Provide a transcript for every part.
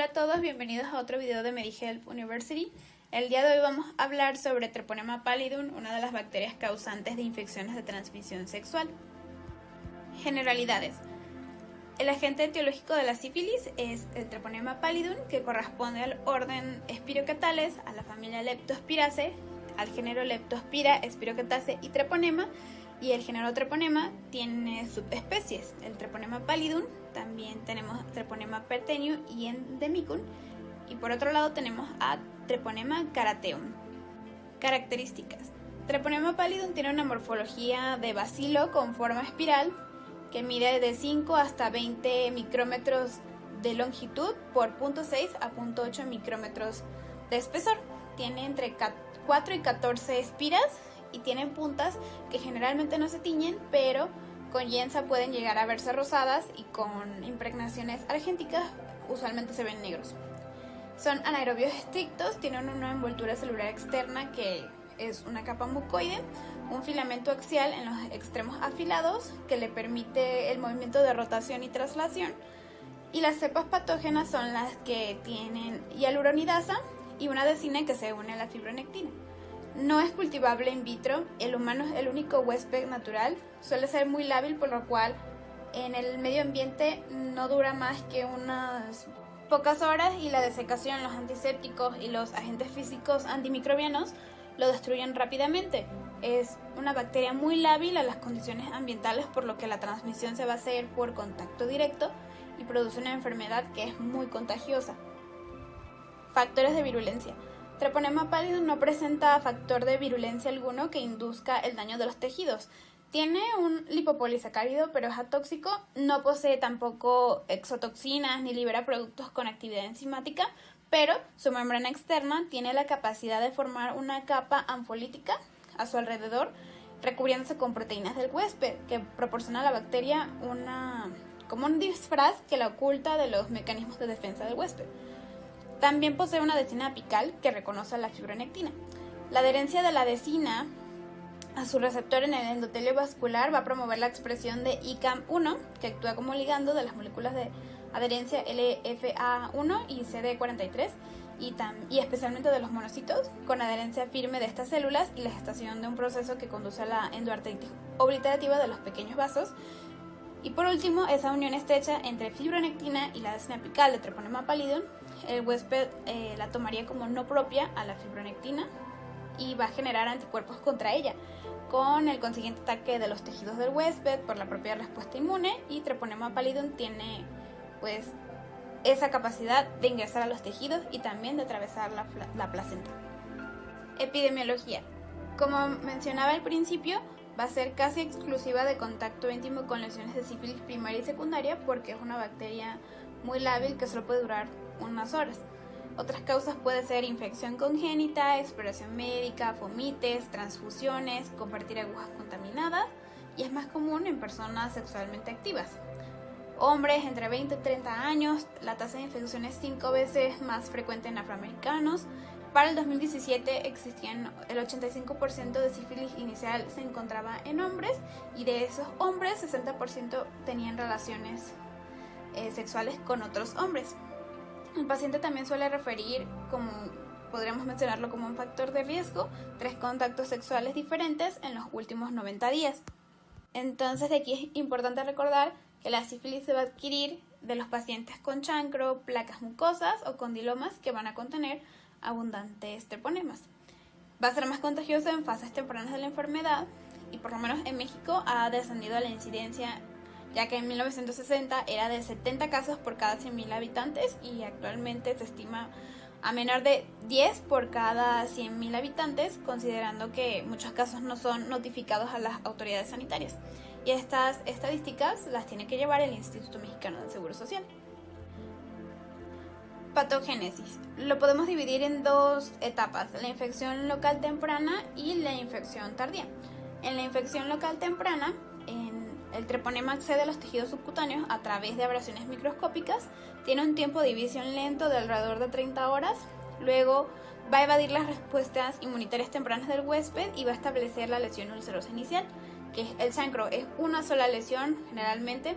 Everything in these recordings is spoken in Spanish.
Hola a todos, bienvenidos a otro video de MediHelp University. El día de hoy vamos a hablar sobre Treponema pallidum, una de las bacterias causantes de infecciones de transmisión sexual. Generalidades. El agente etiológico de la sífilis es el Treponema pallidum, que corresponde al orden Spirocatales, a la familia Leptospiraceae, al género Leptospira, Spirocatase y Treponema, y el género Treponema tiene subespecies, el Treponema pallidum, también tenemos Treponema pertenue y Endemicum, y por otro lado tenemos a Treponema carateum. Características. Treponema pallidum tiene una morfología de bacilo con forma espiral que mide de 5 hasta 20 micrómetros de longitud por 0.6 a 0.8 micrómetros de espesor. Tiene entre 4 y 14 espiras y tienen puntas que generalmente no se tiñen, pero con Yensa pueden llegar a verse rosadas y con impregnaciones argénticas usualmente se ven negros. Son anaerobios estrictos, tienen una envoltura celular externa que es una capa mucoide, un filamento axial en los extremos afilados que le permite el movimiento de rotación y traslación, y las cepas patógenas son las que tienen hialuronidasa y una adhesina que se une a la fibronectina. No es cultivable in vitro, el humano es el único huésped natural, suele ser muy lábil, por lo cual en el medio ambiente no dura más que unas pocas horas y la desecación, los antisépticos y los agentes físicos antimicrobianos lo destruyen rápidamente. Es una bacteria muy lábil a las condiciones ambientales, por lo que la transmisión se va a hacer por contacto directo y produce una enfermedad que es muy contagiosa. Factores de virulencia. Treponema pallidum no presenta factor de virulencia alguno que induzca el daño de los tejidos. Tiene un lipopolisacárido, pero es atóxico, no posee tampoco exotoxinas ni libera productos con actividad enzimática, pero su membrana externa tiene la capacidad de formar una capa anfolítica a su alrededor, recubriéndose con proteínas del huésped, que proporciona a la bacteria como un disfraz que la oculta de los mecanismos de defensa del huésped. También posee una adhesina apical que reconoce la fibronectina. La adherencia de la adhesina a su receptor en el endotelio vascular va a promover la expresión de ICAM1, que actúa como ligando de las moléculas de adherencia LFA1 y CD43, y especialmente de los monocitos, con adherencia firme de estas células y la gestación de un proceso que conduce a la endoartritis obliterativa de los pequeños vasos. Y por último, esa unión estrecha entre fibronectina y la adhesina apical de Treponema pallidum, el huésped la tomaría como no propia a la fibronectina y va a generar anticuerpos contra ella, con el consiguiente ataque de los tejidos del huésped por la propia respuesta inmune, y Treponema pallidum tiene pues esa capacidad de ingresar a los tejidos y también de atravesar la placenta. Epidemiología. Como mencionaba al principio, va a ser casi exclusiva de contacto íntimo con lesiones de sífilis primaria y secundaria, porque es una bacteria muy lábil que solo puede durar unas horas. Otras causas pueden ser infección congénita, exploración médica, fomites, transfusiones, compartir agujas contaminadas, y es más común en personas sexualmente activas. Hombres entre 20 y 30 años, la tasa de infección es 5 veces más frecuente en afroamericanos. Para el 2017 existían el 85% de sífilis inicial se encontraba en hombres, y de esos hombres 60% tenían relaciones sexuales con otros hombres. El paciente también suele referir, como podríamos mencionarlo como un factor de riesgo, 3 contactos sexuales diferentes en los últimos 90 días. Entonces de aquí es importante recordar que la sífilis se va a adquirir de los pacientes con chancro, placas mucosas o condilomas que van a contener abundantes treponemas. Va a ser más contagioso en fases tempranas de la enfermedad, y por lo menos en México ha descendido la incidencia, ya que en 1960 era de 70 casos por cada 100.000 habitantes y actualmente se estima a menor de 10 por cada 100.000 habitantes, considerando que muchos casos no son notificados a las autoridades sanitarias. Y estas estadísticas las tiene que llevar el Instituto Mexicano del Seguro Social. Patogénesis. Lo podemos dividir en 2 etapas, la infección local temprana y la infección tardía. En la infección local temprana, el treponema accede a los tejidos subcutáneos a través de abrasiones microscópicas, tiene un tiempo de división lento de alrededor de 30 horas, luego va a evadir las respuestas inmunitarias tempranas del huésped y va a establecer la lesión ulcerosa inicial, que es el chancro, es una sola lesión generalmente.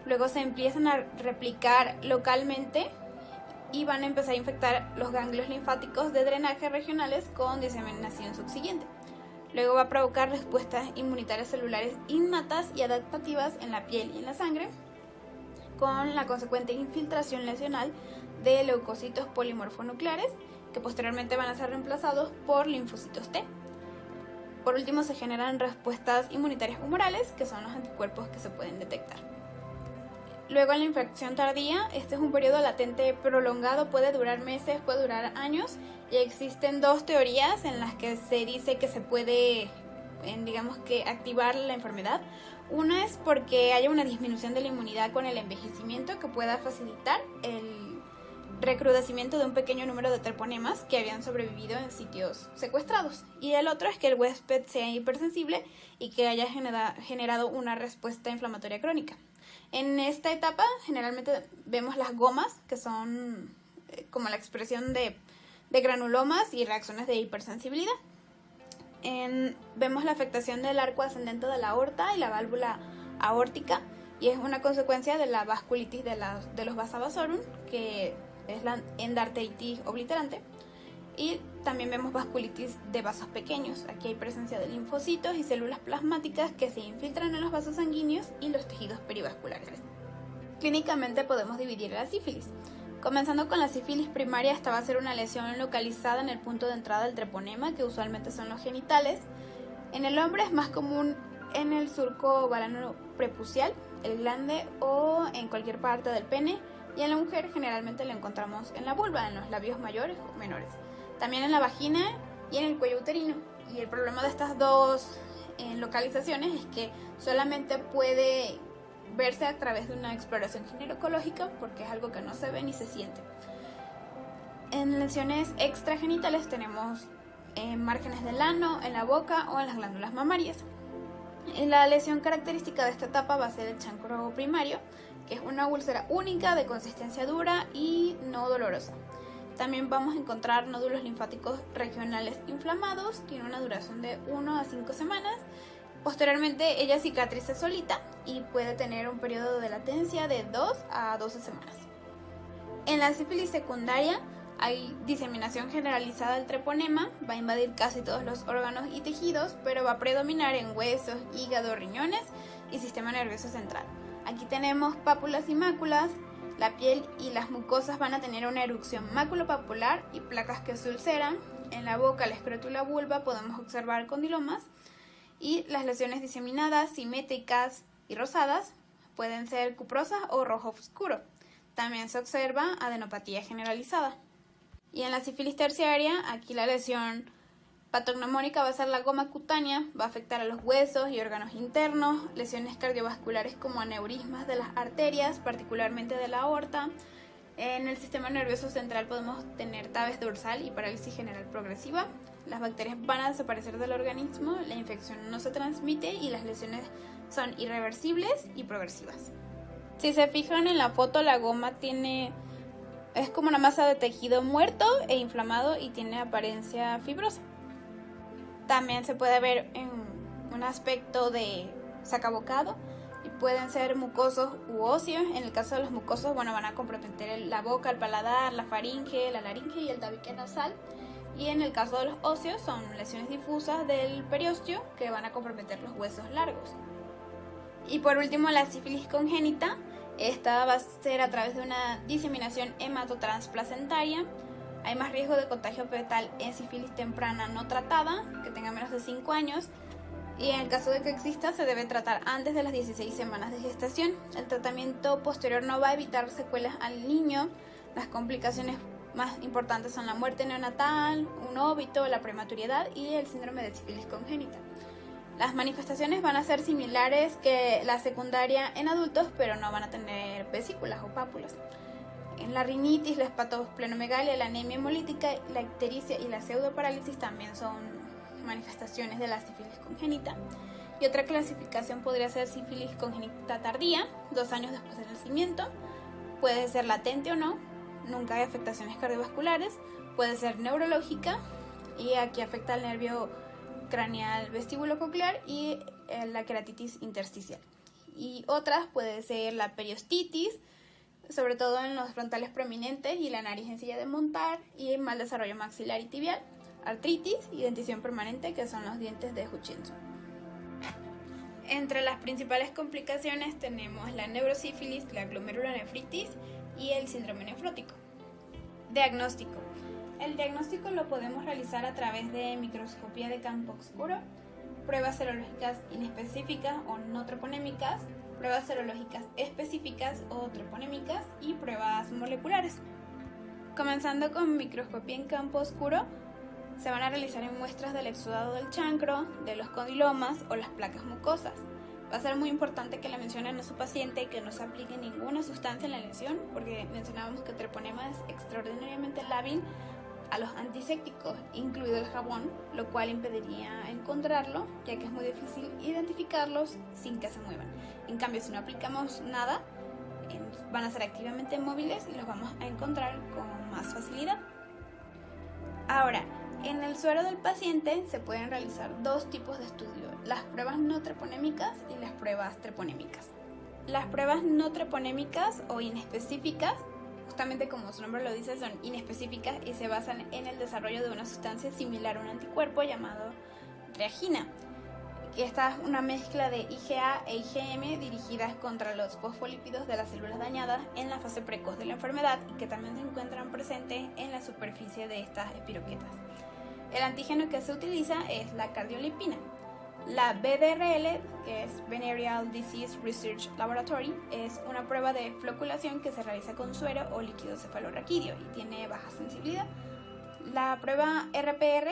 Luego se empiezan a replicar localmente y van a empezar a infectar los ganglios linfáticos de drenaje regionales con diseminación subsiguiente. Luego va a provocar respuestas inmunitarias celulares innatas y adaptativas en la piel y en la sangre, con la consecuente infiltración lesional de leucocitos polimorfonucleares, que posteriormente van a ser reemplazados por linfocitos T. Por último, se generan respuestas inmunitarias humorales, que son los anticuerpos que se pueden detectar. Luego, en la infección tardía, este es un periodo latente prolongado, puede durar meses, puede durar años, y existen dos teorías en las que se dice que se puede, activar la enfermedad. Una es porque haya una disminución de la inmunidad con el envejecimiento que pueda facilitar el recrudecimiento de un pequeño número de treponemas que habían sobrevivido en sitios secuestrados. Y el otro es que el huésped sea hipersensible y que haya generado una respuesta inflamatoria crónica. En esta etapa generalmente vemos las gomas, que son como la expresión de granulomas y reacciones de hipersensibilidad. Vemos la afectación del arco ascendente de la aorta y la válvula aórtica, y es una consecuencia de la vasculitis de los vasa vasorum, que es la endarteritis obliterante. Y también vemos vasculitis de vasos pequeños. Aquí hay presencia de linfocitos y células plasmáticas que se infiltran en los vasos sanguíneos y los tejidos perivasculares. Clínicamente podemos dividir la sífilis. Comenzando con la sífilis primaria, esta va a ser una lesión localizada en el punto de entrada del treponema, que usualmente son los genitales. En el hombre es más común en el surco balano prepucial, el glande o en cualquier parte del pene, y en la mujer generalmente lo encontramos en la vulva, en los labios mayores o menores. También en la vagina y en el cuello uterino. Y el problema de estas dos localizaciones es que solamente puede verse a través de una exploración ginecológica, porque es algo que no se ve ni se siente. En lesiones extragenitales tenemos márgenes del ano, en la boca o en las glándulas mamarias. La lesión característica de esta etapa va a ser el chancro primario, que es una úlcera única de consistencia dura y no dolorosa. También vamos a encontrar nódulos linfáticos regionales inflamados, tiene una duración de 1 a 5 semanas. Posteriormente ella cicatriza solita y puede tener un periodo de latencia de 2 a 12 semanas. En la sífilis secundaria hay diseminación generalizada del treponema, va a invadir casi todos los órganos y tejidos, pero va a predominar en huesos, hígado, riñones y sistema nervioso central. Aquí tenemos pápulas y máculas. La piel y las mucosas van a tener una erupción maculopapular y placas que se ulceran. En la boca, el escroto y la vulva podemos observar condilomas. Y las lesiones diseminadas, simétricas y rosadas pueden ser cuprosas o rojo oscuro. También se observa adenopatía generalizada. Y en la sífilis terciaria, aquí la lesión patognomónica va a ser la goma cutánea, va a afectar a los huesos y órganos internos, lesiones cardiovasculares como aneurismas de las arterias, particularmente de la aorta. En el sistema nervioso central podemos tener tabes dorsal y parálisis general progresiva. Las bacterias van a desaparecer del organismo, la infección no se transmite y las lesiones son irreversibles y progresivas. Si se fijan en la foto, la goma es como una masa de tejido muerto e inflamado y tiene apariencia fibrosa. También se puede ver en un aspecto de sacabocado y pueden ser mucosos u óseos. En el caso de los mucosos, van a comprometer la boca, el paladar, la faringe, la laringe y el tabique nasal. Y en el caso de los óseos, son lesiones difusas del periósteo que van a comprometer los huesos largos. Y por último, la sífilis congénita. Esta va a ser a través de una diseminación hematotransplacentaria. Hay más riesgo de contagio fetal en sífilis temprana no tratada, que tenga menos de 5 años, y en el caso de que exista se debe tratar antes de las 16 semanas de gestación. El tratamiento posterior no va a evitar secuelas al niño. Las complicaciones más importantes son la muerte neonatal, un óbito, la prematuridad y el síndrome de sífilis congénita. Las manifestaciones van a ser similares que la secundaria en adultos, pero no van a tener vesículas o pápulas. En la rinitis, la hepatosplenomegalia, la anemia hemolítica, la ictericia y la pseudoparálisis también son manifestaciones de la sífilis congénita. Y otra clasificación podría ser sífilis congénita tardía, 2 años después del nacimiento. Puede ser latente o no, nunca hay afectaciones cardiovasculares, puede ser neurológica y aquí afecta al nervio craneal vestíbulo-coclear y la queratitis intersticial. Y otras puede ser la periostitis, sobre todo en los frontales prominentes y la nariz sencilla de montar, y mal desarrollo maxilar y tibial, artritis y dentición permanente, que son los dientes de Hutchinson. Entre las principales complicaciones tenemos la neurosífilis, la glomerulonefritis y el síndrome nefrótico. Diagnóstico. El diagnóstico lo podemos realizar a través de microscopía de campo oscuro, pruebas serológicas inespecíficas o no troponémicas, pruebas serológicas específicas o troponémicas y pruebas moleculares. Comenzando con microscopía en campo oscuro, se van a realizar en muestras del exudado del chancro, de los condilomas o las placas mucosas. Va a ser muy importante que le mencionen a su paciente que no se aplique ninguna sustancia en la lesión, porque mencionábamos que el treponema es extraordinariamente lábil a los antisépticos, incluido el jabón, lo cual impediría encontrarlo, ya que es muy difícil identificarlos sin que se muevan. En cambio, si no aplicamos nada, van a ser activamente móviles y los vamos a encontrar con más facilidad. Ahora, en el suero del paciente se pueden realizar dos tipos de estudio: las pruebas no treponémicas y las pruebas treponémicas. Las pruebas no treponémicas o inespecíficas, justamente como su nombre lo dice, son inespecíficas y se basan en el desarrollo de una sustancia similar a un anticuerpo llamado reagina. Esta es una mezcla de IgA e IgM dirigidas contra los fosfolípidos de las células dañadas en la fase precoz de la enfermedad y que también se encuentran presentes en la superficie de estas espiroquetas. El antígeno que se utiliza es la cardiolipina. La BDRL, que es Venereal Disease Research Laboratory, es una prueba de floculación que se realiza con suero o líquido cefalorraquídeo y tiene baja sensibilidad. La prueba RPR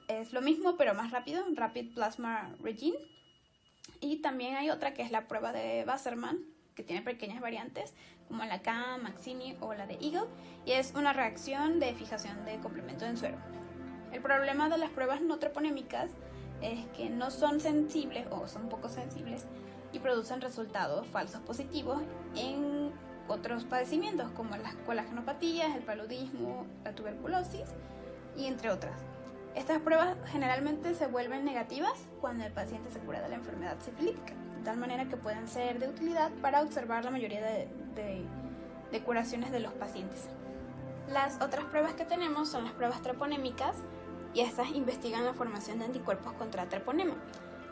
es lo mismo pero más rápido, Rapid Plasma Regene. Y también hay otra que es la prueba de Wassermann, que tiene pequeñas variantes como la CAM, Maxini o la de Eagle, y es una reacción de fijación de complemento en suero. El problema de las pruebas no treponémicas es que no son sensibles o son poco sensibles y producen resultados falsos positivos en otros padecimientos como las colagenopatías, el paludismo, la tuberculosis y entre otras. Estas pruebas generalmente se vuelven negativas cuando el paciente se cura de la enfermedad sifilítica, de tal manera que pueden ser de utilidad para observar la mayoría de curaciones de los pacientes. Las otras pruebas que tenemos son las pruebas treponémicas, y estas investigan la formación de anticuerpos contra treponema.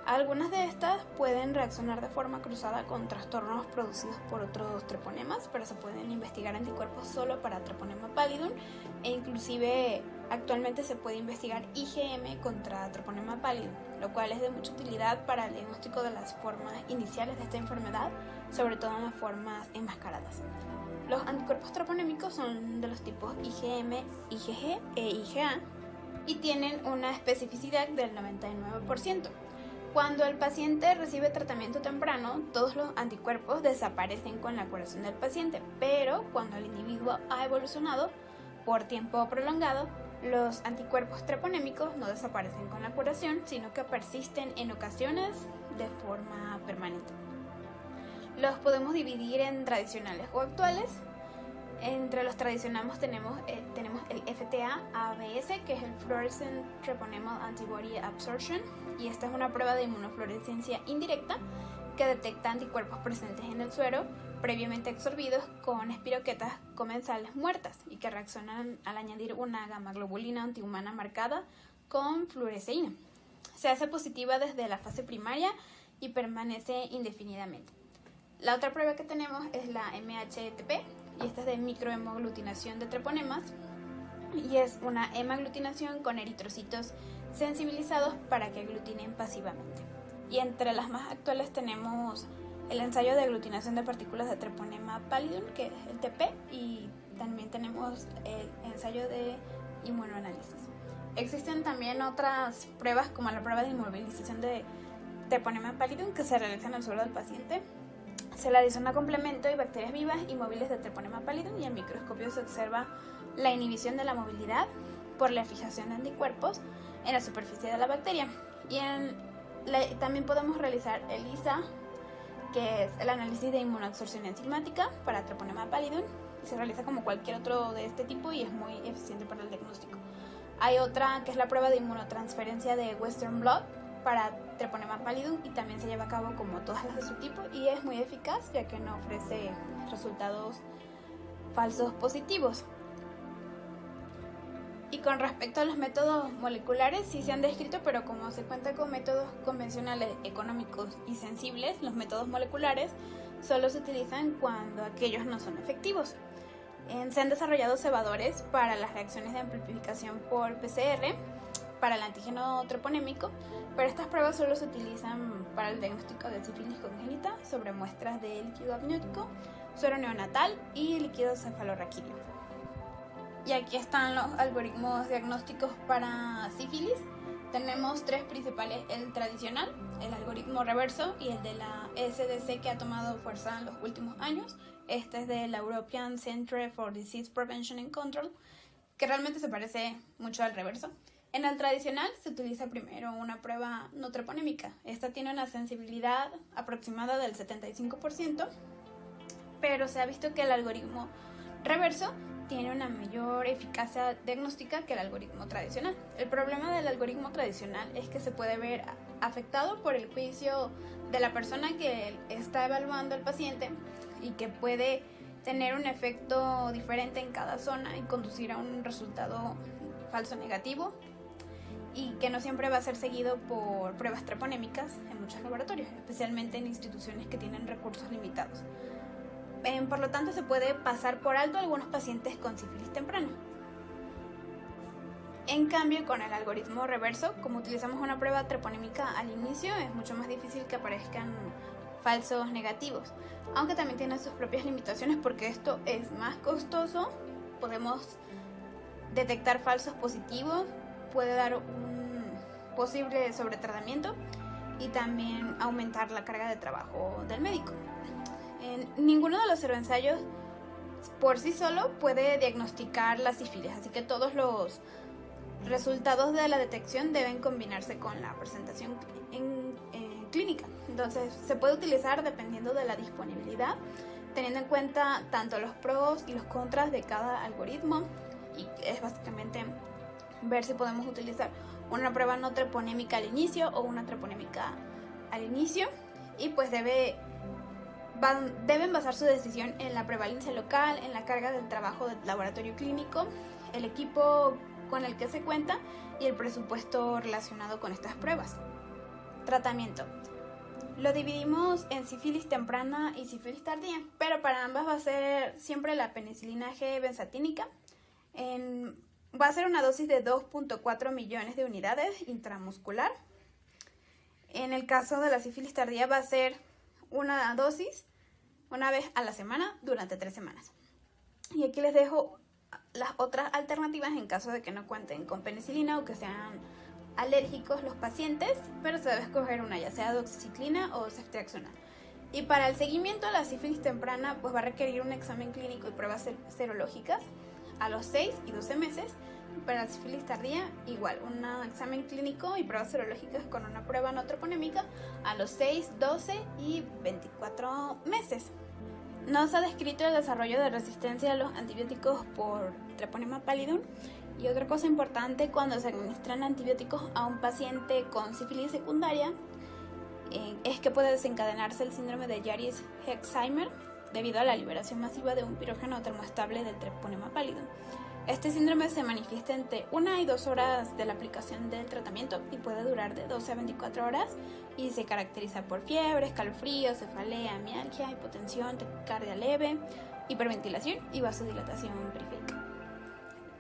Algunas de estas pueden reaccionar de forma cruzada con trastornos producidos por otros treponemas, pero se pueden investigar anticuerpos solo para treponema pallidum, e inclusive actualmente se puede investigar IgM contra treponema pallidum, lo cual es de mucha utilidad para el diagnóstico de las formas iniciales de esta enfermedad, sobre todo en las formas enmascaradas. Los anticuerpos treponémicos son de los tipos IgM, IgG e IgA y tienen una especificidad del 99%. Cuando el paciente recibe tratamiento temprano, todos los anticuerpos desaparecen con la curación del paciente, pero cuando el individuo ha evolucionado por tiempo prolongado, los anticuerpos treponémicos no desaparecen con la curación, sino que persisten en ocasiones de forma permanente. Los podemos dividir en tradicionales o actuales. Entre los tradicionales tenemos el FTA-ABS, que es el Fluorescent Treponemal Antibody Absorption, y esta es una prueba de inmunofluorescencia indirecta que detecta anticuerpos presentes en el suero previamente absorbidos con espiroquetas comensales muertas y que reaccionan al añadir una gamma globulina antihumana marcada con fluoresceína. Se hace positiva desde la fase primaria y permanece indefinidamente. La otra prueba que tenemos es la MHTP, y esta es de microhemoaglutinación de treponemas, y es una hemaglutinación con eritrocitos sensibilizados para que aglutinen pasivamente. Y entre las más actuales tenemos el ensayo de aglutinación de partículas de treponema pallidum, que es el TP, y también tenemos el ensayo de inmunoanálisis. Existen también otras pruebas como la prueba de inmovilización de treponema pallidum que se realiza en el suelo del paciente. Se le adiciona complemento y bacterias vivas y móviles de treponema pallidum, y en microscopio se observa la inhibición de la movilidad por la fijación de anticuerpos en la superficie de la bacteria. Y también podemos realizar el ISA, que es el análisis de inmunoabsorción enzimática para treponema pallidum. Se realiza como cualquier otro de este tipo y es muy eficiente para el diagnóstico. Hay otra que es la prueba de inmunotransferencia de Western blot para treponema pallidum, y también se lleva a cabo como todas las de su tipo y es muy eficaz, ya que no ofrece resultados falsos positivos. Y con respecto a los métodos moleculares, sí se han descrito, pero como se cuenta con métodos convencionales, económicos y sensibles, los métodos moleculares solo se utilizan cuando aquellos no son efectivos. Se han desarrollado cebadores para las reacciones de amplificación por PCR, para el antígeno troponémico, pero estas pruebas solo se utilizan para el diagnóstico de sífilis congénita sobre muestras de líquido amniótico, suero neonatal y líquido cefalorraquídeo. Y aquí están los algoritmos diagnósticos para sífilis. Tenemos tres principales: el tradicional, el algoritmo reverso y el de la ECDC, que ha tomado fuerza en los últimos años. Este es de la European Centre for Disease Prevention and Control, que realmente se parece mucho al reverso. En el tradicional se utiliza primero una prueba no treponémica. Esta tiene una sensibilidad aproximada del 75%, pero se ha visto que el algoritmo reverso tiene una mayor eficacia diagnóstica que el algoritmo tradicional. El problema del algoritmo tradicional es que se puede ver afectado por el juicio de la persona que está evaluando al paciente y que puede tener un efecto diferente en cada zona y conducir a un resultado falso negativo, y que no siempre va a ser seguido por pruebas treponémicas en muchos laboratorios, especialmente en instituciones que tienen recursos limitados. Por lo tanto, se puede pasar por alto a algunos pacientes con sífilis temprana. En cambio, con el algoritmo reverso, como utilizamos una prueba treponémica al inicio, es mucho más difícil que aparezcan falsos negativos, aunque también tiene sus propias limitaciones porque esto es más costoso. Podemos detectar falsos positivos, puede dar un posible sobretratamiento y también aumentar la carga de trabajo del médico. Ninguno de los seroensayos por sí solo puede diagnosticar la sífilis, así que todos los resultados de la detección deben combinarse con la presentación en clínica. Entonces se puede utilizar dependiendo de la disponibilidad, teniendo en cuenta tanto los pros y los contras de cada algoritmo, y es básicamente ver si podemos utilizar una prueba no treponémica al inicio o una treponémica al inicio, y pues deben basar su decisión en la prevalencia local, en la carga del trabajo del laboratorio clínico, el equipo con el que se cuenta y el presupuesto relacionado con estas pruebas. Tratamiento. Lo dividimos en sífilis temprana y sífilis tardía, pero para ambas va a ser siempre la penicilina G-benzatínica. Va a ser una dosis de 2.4 millones de unidades intramuscular. En el caso de la sífilis tardía va a ser una dosis una vez a la semana durante 3 semanas. Y aquí les dejo las otras alternativas en caso de que no cuenten con penicilina o que sean alérgicos los pacientes, pero se debe escoger una, ya sea doxiciclina o ceftriaxona. Y para el seguimiento de la sífilis temprana, pues va a requerir un examen clínico y pruebas serológicas a los 6 y 12 meses. Para la sífilis tardía, igual, un examen clínico y pruebas serológicas con una prueba no troponémica a los 6, 12 y 24 meses. No se ha descrito el desarrollo de resistencia a los antibióticos por Treponema pallidum. Y otra cosa importante cuando se administran antibióticos a un paciente con sífilis secundaria es que puede desencadenarse el síndrome de Jaris-Hexheimer debido a la liberación masiva de un pirógeno termoestable del Treponema pallidum. Este síndrome se manifiesta entre 1 y 2 horas de la aplicación del tratamiento y puede durar de 12 a 24 horas y se caracteriza por fiebre, escalofríos, cefalea, mialgia, hipotensión, taquicardia leve, hiperventilación y vasodilatación periférica.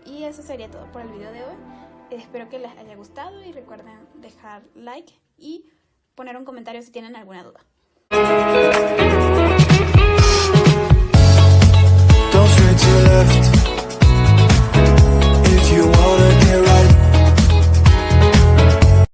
Y eso sería todo por el video de hoy. Espero que les haya gustado y recuerden dejar like y poner un comentario si tienen alguna duda.